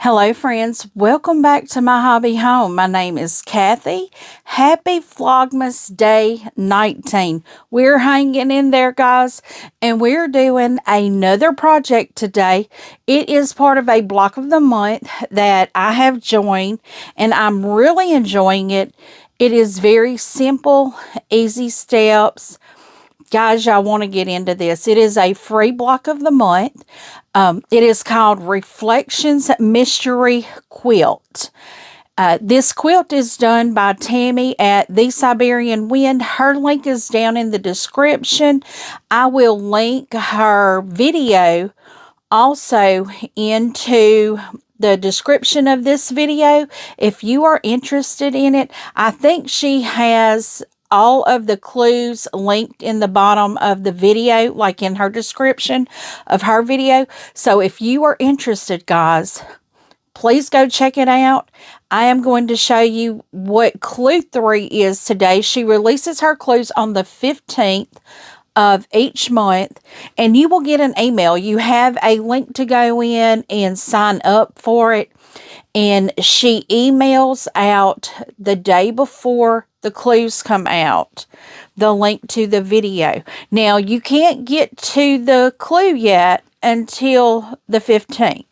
Hello friends, welcome back to my hobby home. My name is Cathy. Happy Vlogmas Day 19. We're hanging in there, guys, and we're doing another project today. It is part of a block of the month that I have joined, and I'm really enjoying it. It is very simple, easy steps. Guys, y'all want to get into this. It is a free block of the month. It is called Reflections Mystery Quilt. This quilt is done by Tammy at The Siberian Wind. Her link is down in the description. I will link her video also into the description of this video if you are interested in it. I think she has all of the clues linked in the bottom of the video, like in her description of her video. So if you are interested, guys, please go check it out. I am going to show you what clue 3 is today. She releases her clues on the 15th of each month, and you will get an email. You have a link to go in and sign up for it, and she emails out the day before the clues come out the link to the video. Now, you can't get to the clue yet until the 15th.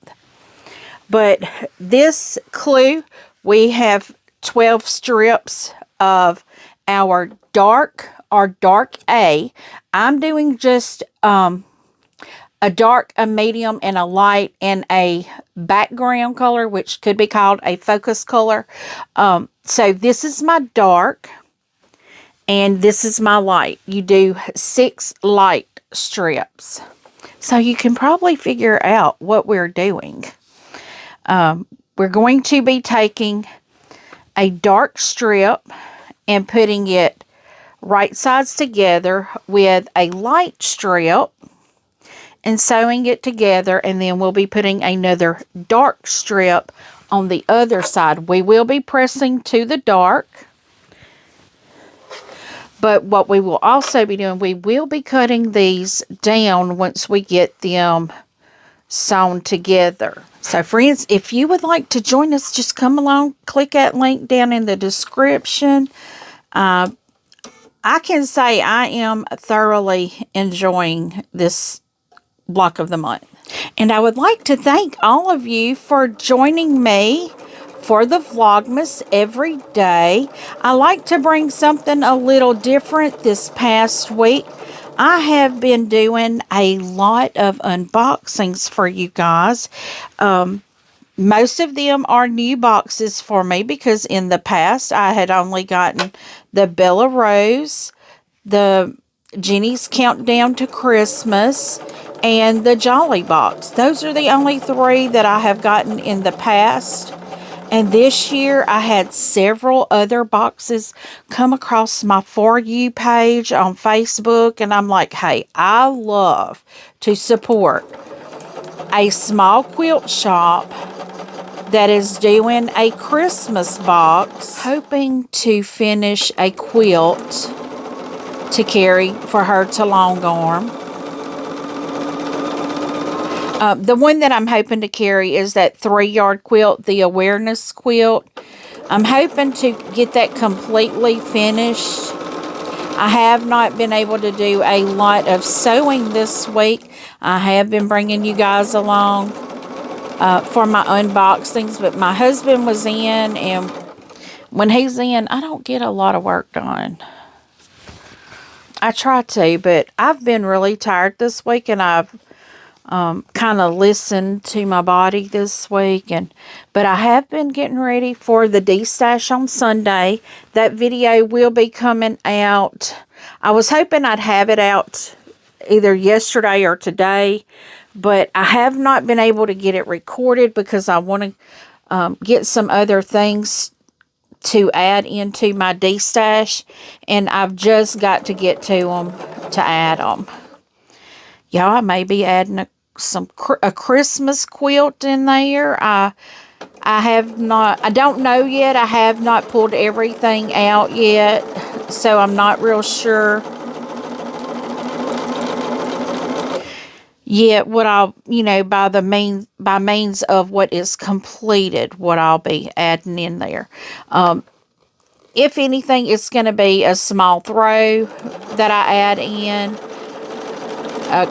But this clue, we have 12 strips of our dark or dark A. I'm doing just a dark, a medium, and a light, and a background color, which could be called a focus color. So this is my dark, and this is my light. You do 6 light strips. So you can probably figure out what we're doing. We're going to be taking a dark strip and putting it right sides together with a light strip and sewing it together, and then we'll be putting another dark strip on the other side. We will be pressing to the dark, but what we will also be doing, we will be cutting these down once we get them sewn together. So friends, if you would like to join us, just come along, click that link down in the description. I can say I am thoroughly enjoying this block of the month. And I would like to thank all of you for joining me for the Vlogmas every day. I like to bring something a little different this past week. I have been doing a lot of unboxings for you guys. Most of them are new boxes for me because in the past I had only gotten the Bella Rose, the Jenny's Countdown to Christmas, and the Jolly box. Those are the only 3 that I have gotten in the past. And this year I had several other boxes come across my For You page on Facebook, and I'm like, hey, I love to support a small quilt shop that is doing a Christmas box, hoping to finish a quilt to carry for her to long arm. The one that I'm hoping to carry is that 3-yard quilt, the awareness quilt. I'm hoping to get that completely finished. I have not been able to do a lot of sewing this week. I have been bringing you guys along for my unboxings, but my husband was in, and when he's in, I don't get a lot of work done. I try to, but I've been really tired this week, and I've kind of listened to my body this week, but I have been getting ready for the Destash on Sunday. That video will be coming out. I was hoping I'd have it out either yesterday or today, but I have not been able to get it recorded because I want to get some other things to add into my Destash, and I've just got to get to them to add them. Y'all, I may be adding a Christmas quilt in there. I don't know yet. I have not pulled everything out yet, so I'm not real sure. yet what I'll, by means of what is completed, what I'll be adding in there. If anything, it's going to be a small throw that I add in.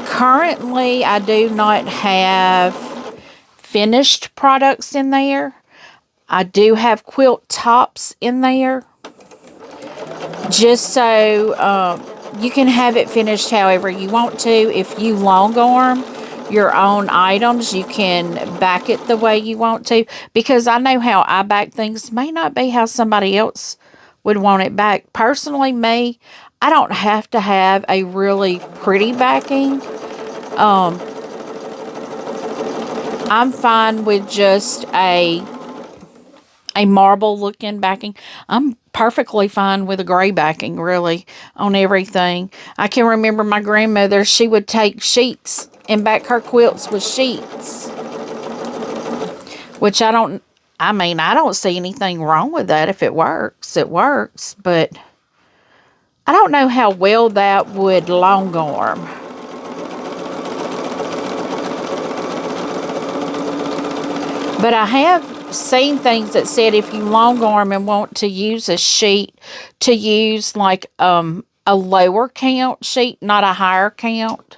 Currently, I do not have finished products in there. I do have quilt tops in there, just so you can have it finished however you want to. If you long arm your own items, you can back it the way you want to, because I know how I back things may not be how somebody else would want it back. Personally, me, I don't have to have a really pretty backing. I'm fine with just a marble looking backing. I'm perfectly fine with a gray backing, really, on everything. I can remember my grandmother, she would take sheets and back her quilts with sheets, which I don't see anything wrong with that. If it works, it works, but I don't know how well that would long arm. But I have seen things that said if you long arm and want to use a sheet, to use like a lower count sheet, not a higher count.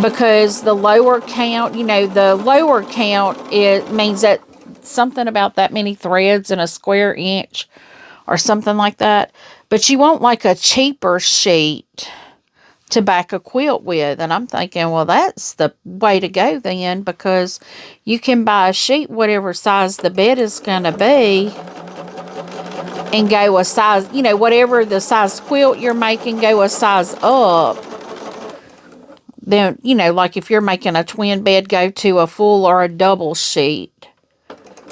Because the lower count, the lower count, it means that something about that many threads in a square inch or something like that. But you want like a cheaper sheet to back a quilt with. And I'm thinking, well, that's the way to go then, because you can buy a sheet whatever size the bed is going to be and go a size, whatever the size quilt you're making, go a size up. Then, like if you're making a twin bed, go to a full or a double sheet,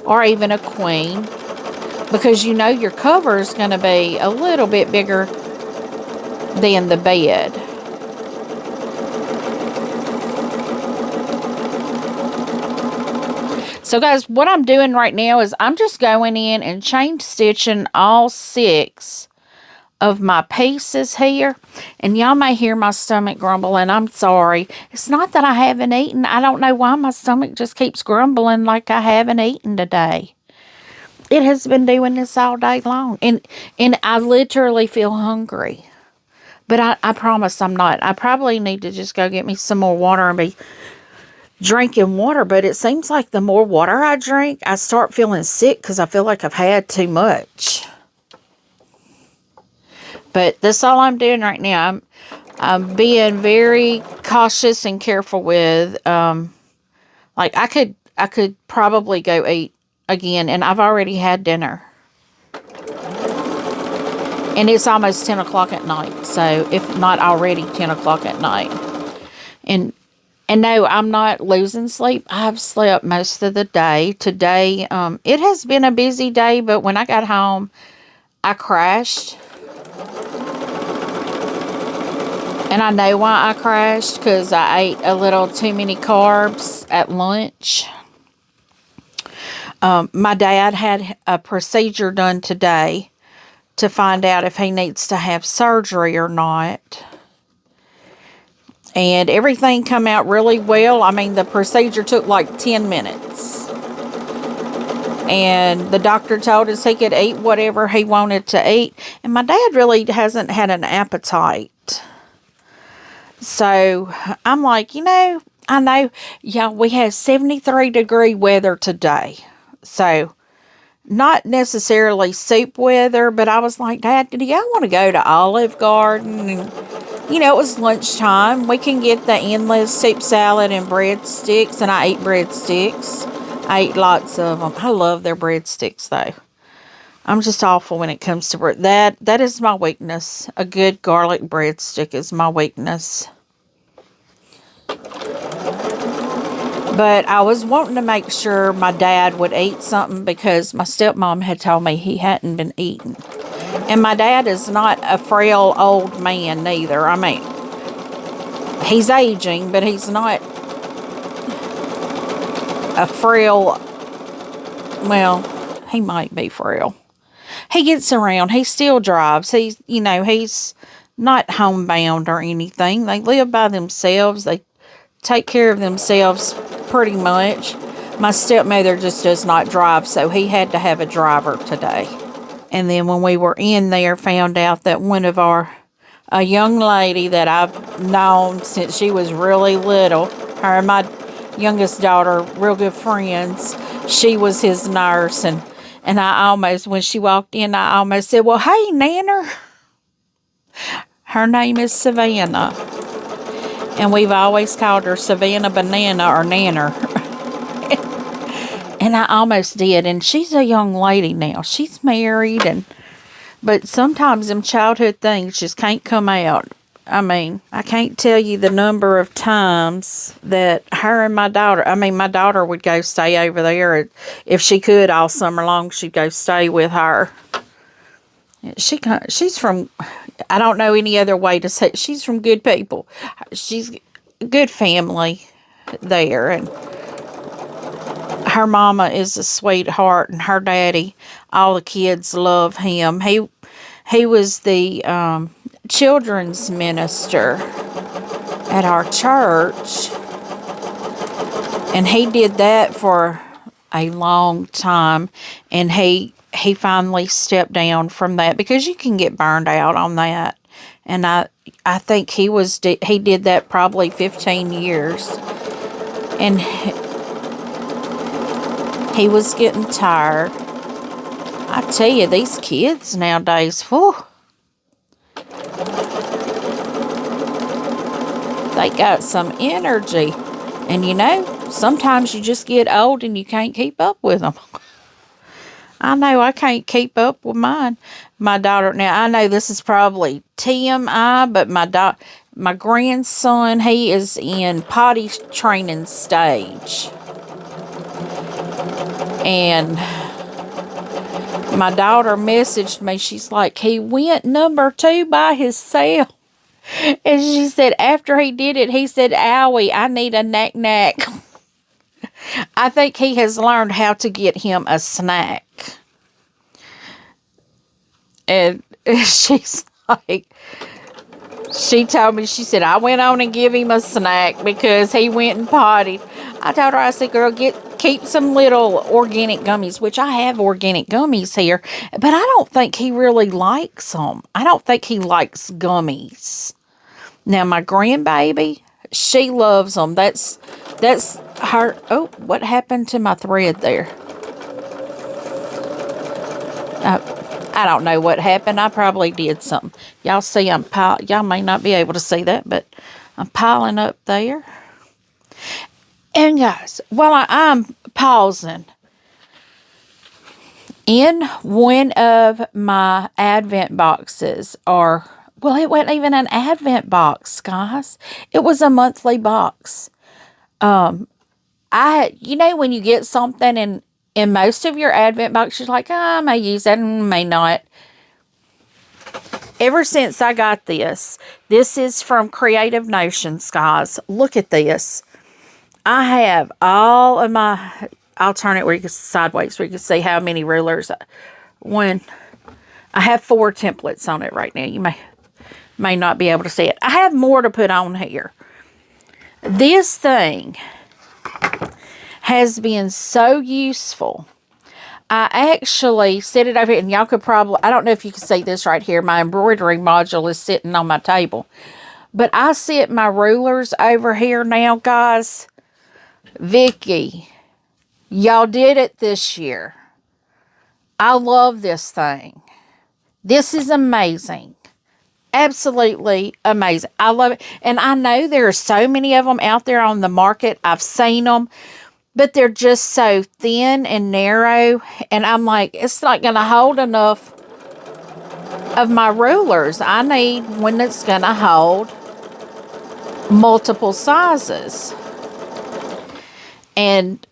or even a queen, because your cover is going to be a little bit bigger than the bed. So guys, what I'm doing right now is I'm just going in and chain stitching all 6 of my pieces here. And y'all may hear my stomach grumbling. I'm sorry. It's not that I haven't eaten. I don't know why my stomach just keeps grumbling like I haven't eaten today. It has been doing this all day long. And I literally feel hungry. But I promise I'm not. I probably need to just go get me some more water and be drinking water. But it seems like the more water I drink, I start feeling sick because I feel like I've had too much. But that's all I'm doing right now. I'm being very cautious and careful with, like I could probably go eat again, and I've already had dinner. And it's almost 10 o'clock at night, so if not already 10 o'clock at night. And no, I'm not losing sleep. I've slept most of the day. Today, it has been a busy day, but when I got home, I crashed. And I know why I crashed, because I ate a little too many carbs at lunch. My dad had a procedure done today to find out if he needs to have surgery or not. And everything come out really well. I mean, the procedure took like 10 minutes. And the doctor told us he could eat whatever he wanted to eat. And my dad really hasn't had an appetite. So I'm like, I know, yeah, we have 73-degree weather today. So not necessarily soup weather, but I was like, Dad, do y'all want to go to Olive Garden? And, it was lunchtime. We can get the endless soup salad and breadsticks, and I eat breadsticks. I eat lots of them. I love their breadsticks, though. I'm just awful when it comes to bread. That is my weakness. A good garlic breadstick is my weakness. But I was wanting to make sure my dad would eat something, because my stepmom had told me he hadn't been eating. And my dad is not a frail old man neither. I mean, he's aging, but he's not a frail, well, he might be frail. He gets around. He still drives. He's not homebound or anything. They live by themselves. They take care of themselves pretty much. My stepmother just does not drive, so he had to have a driver today. And then when we were in there, found out that a young lady that I've known since she was really little, her and my youngest daughter, real good friends, she was his nurse. And I almost, when she walked in, I almost said, well, hey, Nanner. Her name is Savannah. And we've always called her Savannah Banana or Nanner. And I almost did. And she's a young lady now. She's married. But sometimes them childhood things just can't come out. I mean, I can't tell you the number of times that her and my daughter would go stay over there. If she could all summer long, she'd go stay with her. She's from, I don't know any other way to say it. She's from good people. She's a good family there. And her mama is a sweetheart, and her daddy, all the kids love him. He was the children's minister at our church, and he did that for a long time, and he finally stepped down from that because you can get burned out on that. And I think he did that probably 15 years, and he was getting tired. I tell you, these kids nowadays, whew, they got some energy. And you know, sometimes you just get old and you can't keep up with them. I know I can't keep up with mine. My daughter, now I know this is probably TMI, but my grandson, he is in potty training stage. And my daughter messaged me. She's like, he went number 2 by himself. And she said, after he did it, he said, owie, I need a knack. I think he has learned how to get him a snack. And she's like, she told me, she said, I went on and give him a snack because he went and potted. I told her, I said, girl, keep some little organic gummies, which I have organic gummies here, but I don't think he really likes them. I don't think he likes gummies. Now, my grandbaby, she loves them. That's her. Oh, what happened to my thread there? I don't know what happened. I probably did something. Y'all see y'all may not be able to see that, but I'm piling up there. And guys, while I'm pausing, in one of my Advent boxes, well, it wasn't even an Advent box, guys. It was a monthly box. You know, when you get something in most of your Advent boxes, you're like, I may use that and may not. Ever since I got this is from Creative Notions, guys. Look at this. I have all of my, I'll turn it where you can sideways, where you can see how many rulers. I have 4 templates on it right now. You may not be able to see it. I have more to put on here. This thing has been so useful. I actually set it over here, and y'all could probably, I don't know if you can see this right here. My embroidery module is sitting on my table. But I set my rulers over here now, guys. Vicky, y'all did it this year. I love this thing. This is amazing. Absolutely amazing. I love it. And I know there are so many of them out there on the market. I've seen them. But they're just so thin and narrow. And I'm like, it's not going to hold enough of my rulers. I need one that's going to hold multiple sizes. And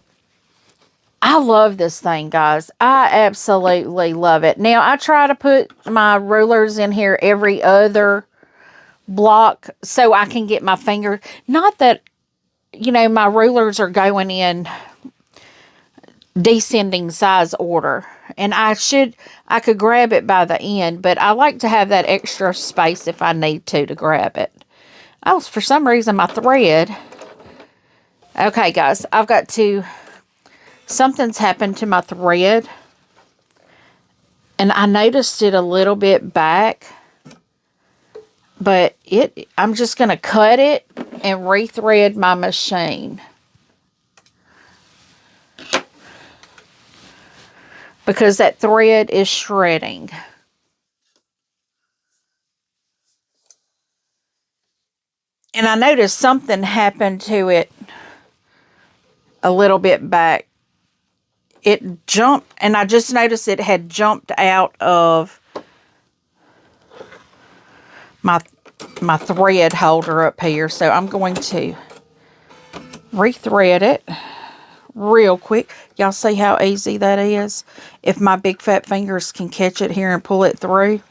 I love this thing, guys. I absolutely love it. Now, I try to put my rulers in here every other block so I can get my finger. Not that, you know, my rulers are going in descending size order. And I could grab it by the end, but I like to have that extra space if I need to grab it. Oh, for some reason my thread. Okay, guys, something's happened to my thread. And I noticed it a little bit back. But I'm just going to cut it and rethread my machine. Because that thread is shredding. And I noticed something happened to it a little bit back. It jumped, and I just noticed it had jumped out of my thread holder up here. So I'm going to rethread it real quick. Y'all see how easy that is? If my big fat fingers can catch it here and pull it through.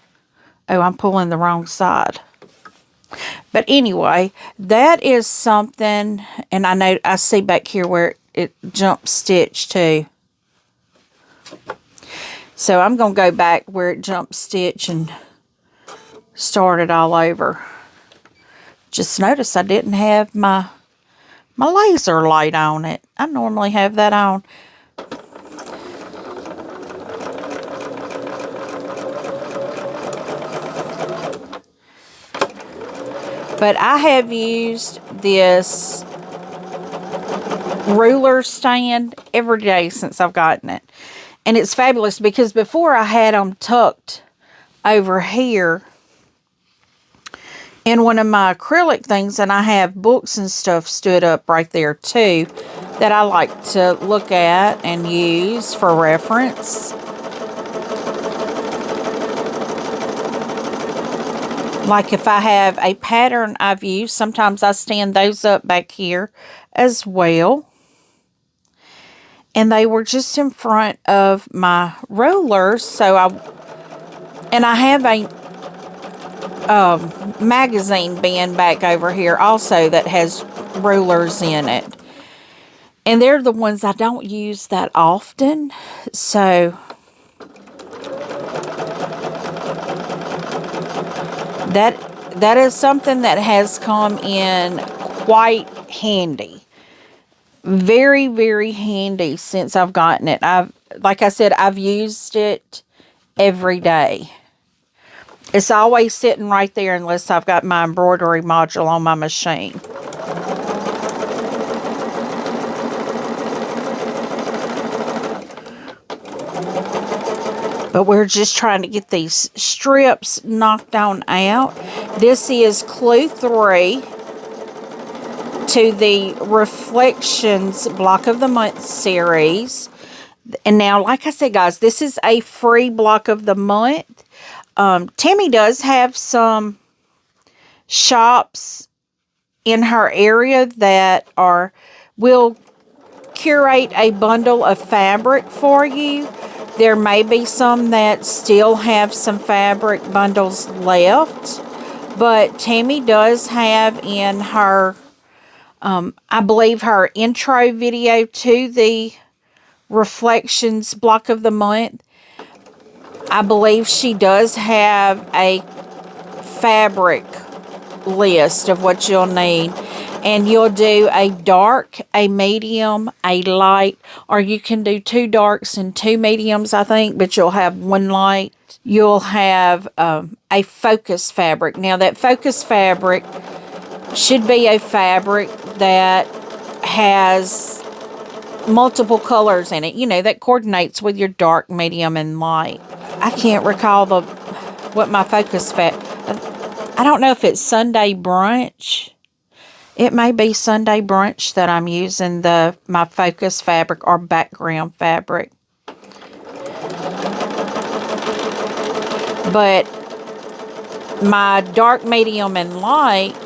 Oh, I'm pulling the wrong side. But anyway, that is something, and I see back here where it jump stitched too. So I'm going to go back where it jump stitch and start it all over. Just noticed I didn't have my laser light on it. I normally have that on. But I have used this ruler stand every day since I've gotten it. And it's fabulous because before I had them tucked over here in one of my acrylic things, and I have books and stuff stood up right there too that I like to look at and use for reference. Like if I have a pattern I've used, sometimes I stand those up back here as well. And they were just in front of my rollers. So I have a magazine bin back over here also that has rulers in it. And they're the ones I don't use that often. So that is something that has come in quite handy. Very, very handy since I've gotten it. Like I said, I've used it every day. It's always sitting right there unless I've got my embroidery module on my machine. But we're just trying to get these strips knocked on out. This is clue 3 to the Reflections Block of the Month series. And now, like I said, guys, this is a free block of the month. Tammy does have some shops in her area that will curate a bundle of fabric for you. There may be some that still have some fabric bundles left, but Tammy does have in her, I believe her intro video to the Reflections Block of the Month, I believe she does have a fabric list of what you'll need. And you'll do a dark, a medium, a light, or you can do 2 darks and 2 mediums, I think, but you'll have 1 light. You'll have a focus fabric. Now, that focus fabric should be a fabric that has multiple colors in it, that coordinates with your dark, medium, and light. I can't recall what my focus I don't know if it's Sunday Brunch. It may be Sunday Brunch that I'm using my focus fabric or background fabric. But my dark, medium, and light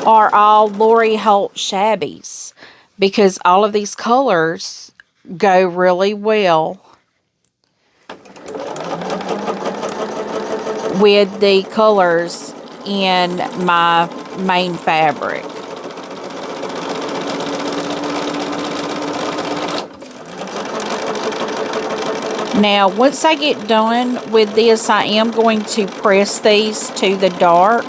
are all Lori Holt shabbies because all of these colors go really well with the colors in my main fabric. Now, once I get done with this, I am going to press these to the dark.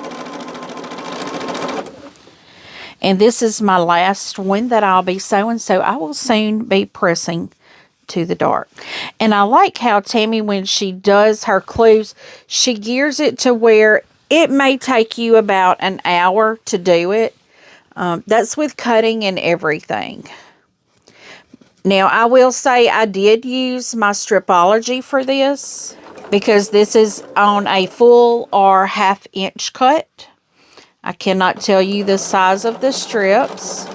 And this is my last one that I'll be sewing, so I will soon be pressing to the dark. And I like how Tammy, when she does her clues, she gears it to where it may take you about an hour to do it. That's with cutting and everything. Now, I will say I did use my Stripology for this because this is on a full or half-inch cut. I cannot tell you the size of the strips.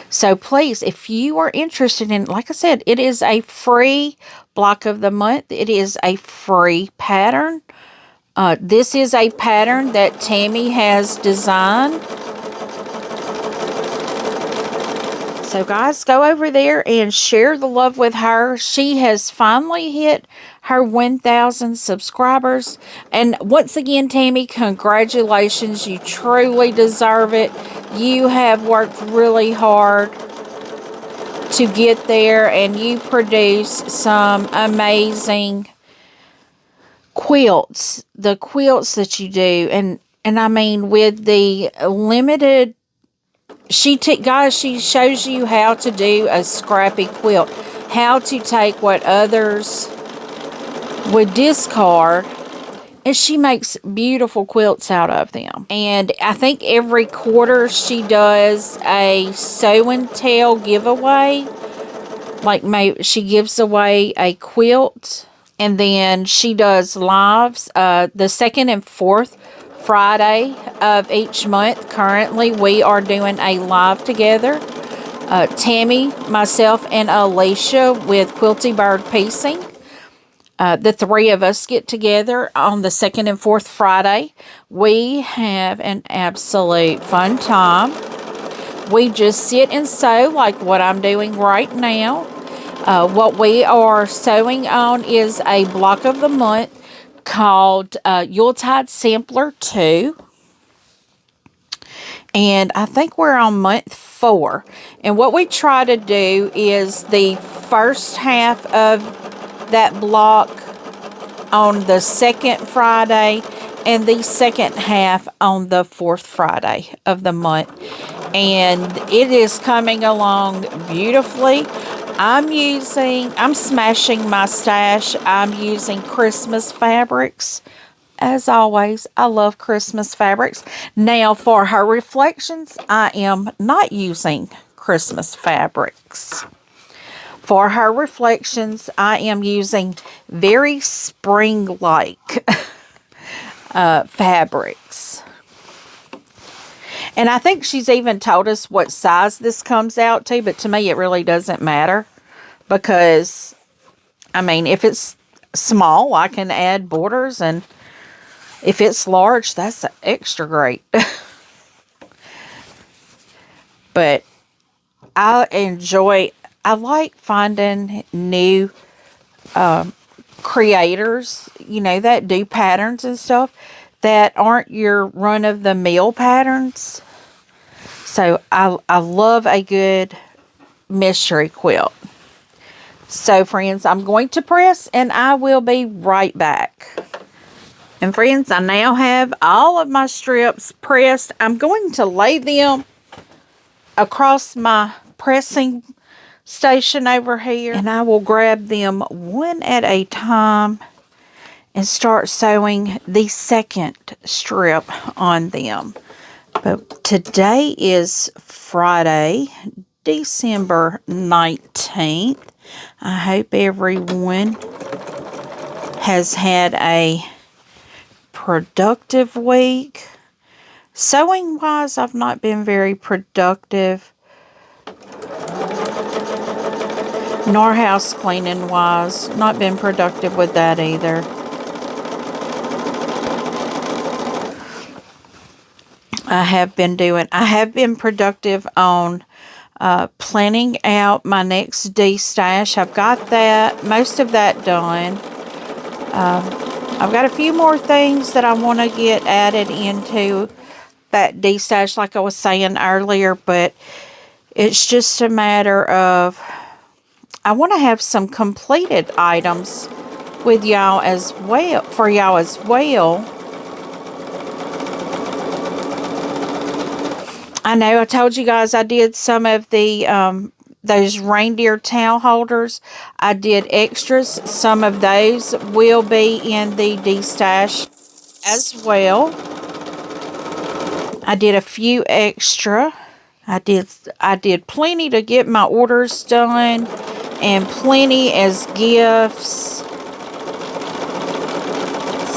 So please, if you are interested in, like I said, it is a free block of the month. It is a free pattern. This is a pattern that Tammy has designed. So guys, go over there and share the love with her. She has finally hit her 1,000 subscribers. And once again, Tammy, congratulations. You truly deserve it. You have worked really hard to get there, and you produce some amazing quilts. The quilts that you do. And I mean, with the limited, guys, she shows you how to do a scrappy quilt, how to take what others would discard, and she makes beautiful quilts out of them. And I think every quarter she does a sew and tell giveaway. Like she gives away a quilt, and then she does lives the second and fourth Friday of each month. Currently, we are doing a live together. Tammy, myself, and Alicia with Quilty Bird Piecing. The three of us get together on the second and fourth Friday. We have an absolute fun time. We just sit and sew like what I'm doing right now. What we are sewing on is a block of the month called Yuletide Sampler 2. And I think we're on month 4. And what we try to do is the first half of that block on the second Friday and the second half on the fourth Friday of the month. And it is coming along beautifully. I'm smashing my stash. I'm using Christmas fabrics. As always, I love Christmas fabrics. Now, for her reflections, I am not using Christmas fabrics. For her reflections, I am using very spring-like fabrics. And I think she's even told us what size this comes out to, but to me it really doesn't matter. Because, I mean, if it's small, I can add borders, and if it's large, that's extra great. But I like finding new creators, you know, that do patterns and stuff that aren't your run-of-the-mill patterns. So I love a good mystery quilt. So, friends, I'm going to press, and I will be right back. And, friends, I now have all of my strips pressed. I'm going to lay them across my pressing station over here, and I will grab them one at a time and start sewing the second strip on them. But today is Friday, December 19th. I hope everyone has had a productive week. Sewing wise, I've not been very productive. Nor house cleaning wise, not been productive with that either. I have been productive on planning out my next Destash. I've got most of that done. I've got a few more things that I want to get added into that Destash, like I was saying earlier, but it's just a matter of, I want to have some completed items with y'all as well, for y'all as well. I know I told you guys I did some of the those reindeer towel holders. I did extras. Some of those will be in the Destash as well. I did a few extra. I did plenty to get my orders done, and plenty as gifts.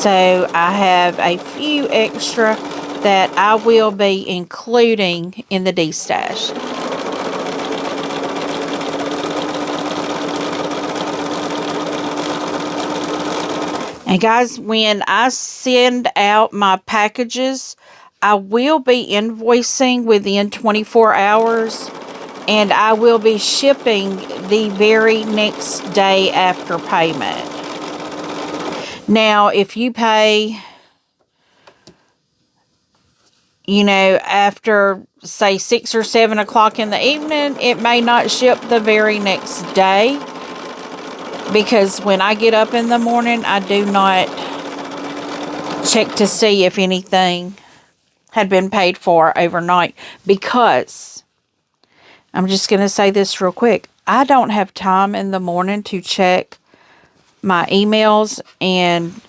So I have a few extra that I will be including in the Destash. And guys, when I send out my packages, I will be invoicing within 24 hours, and I will be shipping the very next day after payment. Now, if you pay, you know, after, say, 6 or 7 o'clock in the evening, it may not ship the very next day. Because when I get up in the morning, I do not check to see if anything had been paid for overnight. Because, I'm just going to say this real quick, I don't have time in the morning to check my emails and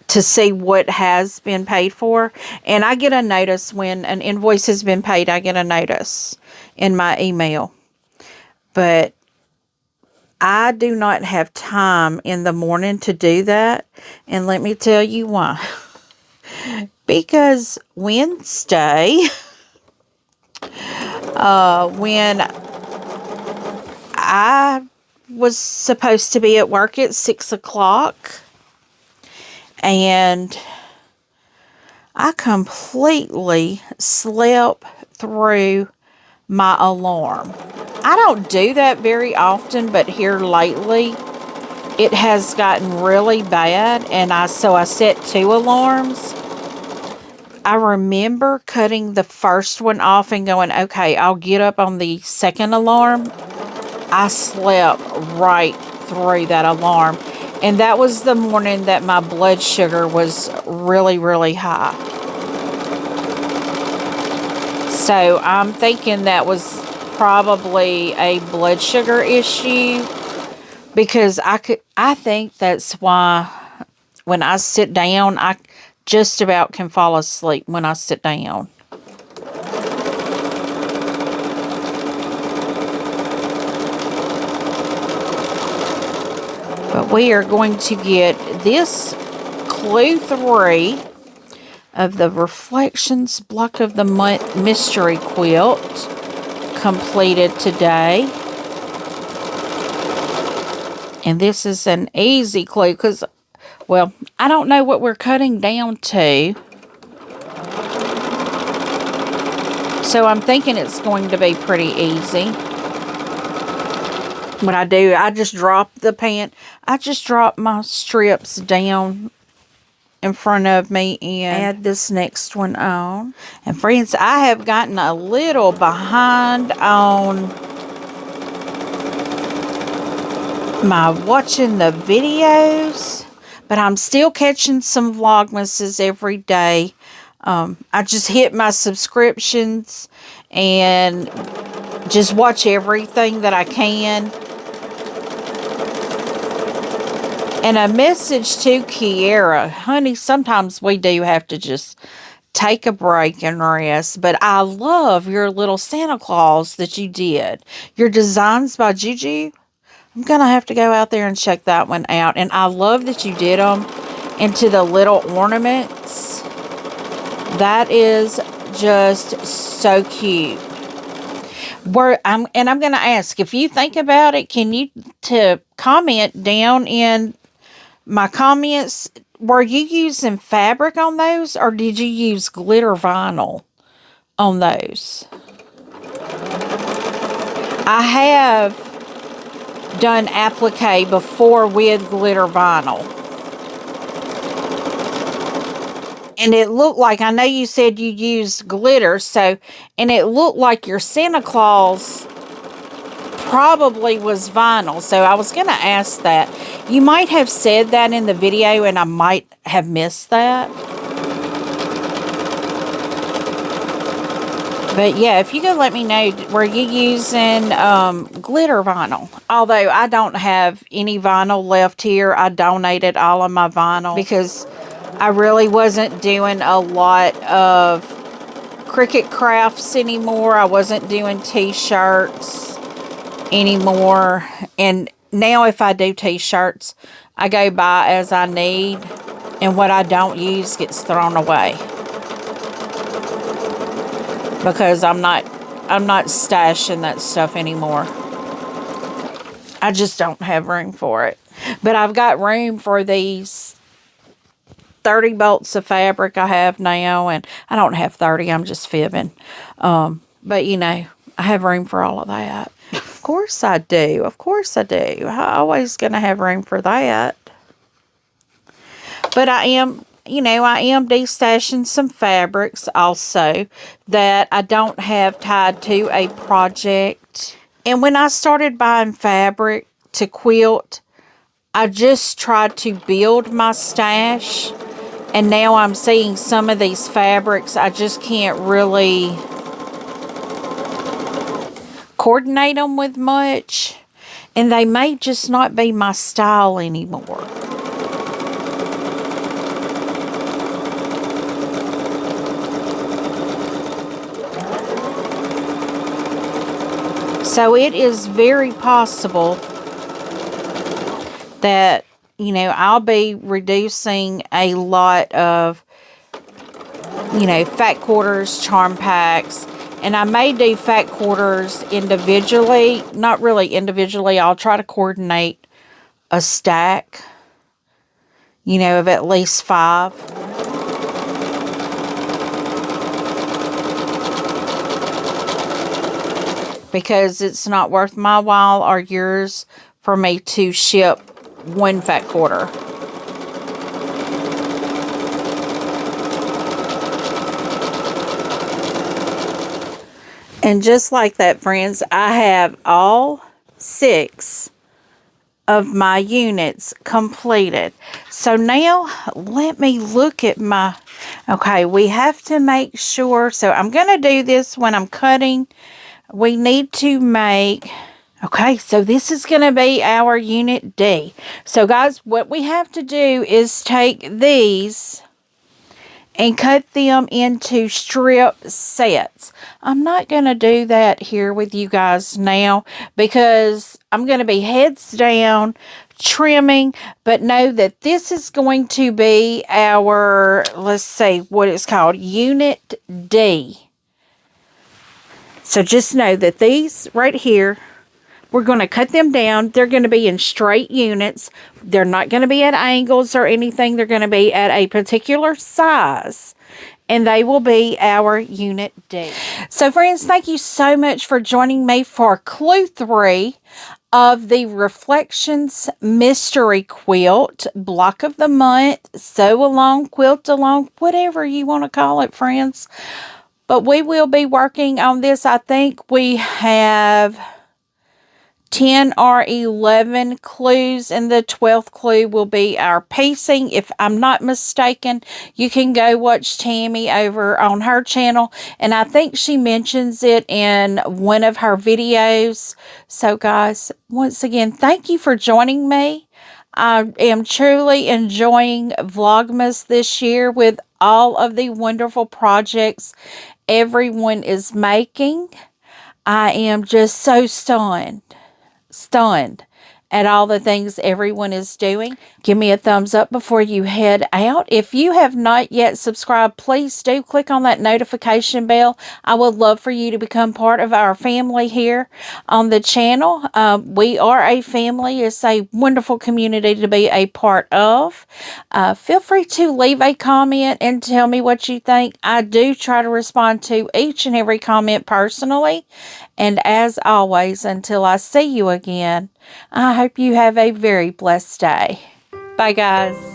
to see what has been paid for. And I get a notice when an invoice has been paid. I get a notice in my email. But I do not have time in the morning to do that. And let me tell you why. Because Wednesday, when I was supposed to be at work at 6 o'clock, and I completely slept through my alarm. I don't do that very often, but here lately it has gotten really bad, and so I set 2 alarms. I remember cutting the first one off and going, okay, I'll get up on the second alarm. I slept right through that alarm, and that was the morning that my blood sugar was really, really high. So I'm thinking that was probably a blood sugar issue, because I think that's why when I sit down, I just about can fall asleep when I sit down. But we are going to get this clue 3 of the Reflections Block of the Month Mystery Quilt completed today. And this is an easy clue because, well, I don't know what we're cutting down to. So I'm thinking it's going to be pretty easy. What I do, I just drop my strips down in front of me and add this next one on. And friends, I have gotten a little behind on my watching the videos, but I'm still catching some Vlogmases every day. I just hit my subscriptions and just watch everything that I can. And a message to Kiara, honey, sometimes we do have to just take a break and rest. But I love your little Santa Claus that you did. Your designs by Juju. I'm going to have to go out there and check that one out. And I love that you did them into the little ornaments. That is just so cute. I'm going to ask, if you think about it, can you comment down in my comments, were you using fabric on those, or did you use glitter vinyl on those? I have done applique before with glitter vinyl. And it looked like, I know you said you used glitter, and it looked like your Santa Claus probably was vinyl. So I was going to ask that. You might have said that in the video and I might have missed that. But yeah, if you could let me know, were you using glitter vinyl? Although I don't have any vinyl left here. I donated all of my vinyl because I really wasn't doing a lot of Cricut crafts anymore. I wasn't doing t-shirts anymore. And now if I do t-shirts, I go buy as I need. And what I don't use gets thrown away. Because I'm not stashing that stuff anymore. I just don't have room for it. But I've got room for these 30 bolts of fabric I have now. And I don't have 30, I'm just fibbing. But you know, I have room for all of that. Of course I do. Of course I do. I'm always going to have room for that. But I am... You know, I am destashing some fabrics also that I don't have tied to a project. And when I started buying fabric to quilt, I just tried to build my stash. And now I'm seeing some of these fabrics I just can't really coordinate them with much. And they may just not be my style anymore. So it is very possible that, you know, I'll be reducing a lot of, you know, fat quarters, charm packs. And I may do fat quarters individually. Not really individually. I'll try to coordinate a stack, you know, of at least 5. Because it's not worth my while or yours for me to ship 1 fat quarter. And just like that, friends, I have all 6 of my units completed. So now let me look at my... Okay, we have to make sure... So I'm going to do this when I'm cutting... We need to make, okay, so this is going to be our unit D. So guys, what we have to do is take these and cut them into strip sets. I'm not going to do that here with you guys now because I'm going to be heads down trimming, but know that this is going to be our, let's see what it's called, unit D. So just know that these right here, we're going to cut them down. They're going to be in straight units. They're not going to be at angles or anything. They're going to be at a particular size. And they will be our unit D. So friends, thank you so much for joining me for clue 3 of the Reflections Mystery Quilt. Block of the month, sew along, quilt along, whatever you want to call it, friends. But we will be working on this. I think we have 10 or 11 clues, and the 12th clue will be our piecing. If I'm not mistaken, you can go watch Tammy over on her channel, and I think she mentions it in one of her videos. So guys, once again, thank you for joining me. I am truly enjoying Vlogmas this year with all of the wonderful projects everyone is making. I am just so stunned at all the things everyone is doing. Give me a thumbs up before you head out. If you have not yet subscribed, please do click on that notification bell. I would love for you to become part of our family here on the channel. We are a family. It's a wonderful community to be a part of. Feel free to leave a comment and tell me what you think. I do try to respond to each and every comment personally. And as always, until I see you again, I hope you have a very blessed day. Bye, guys.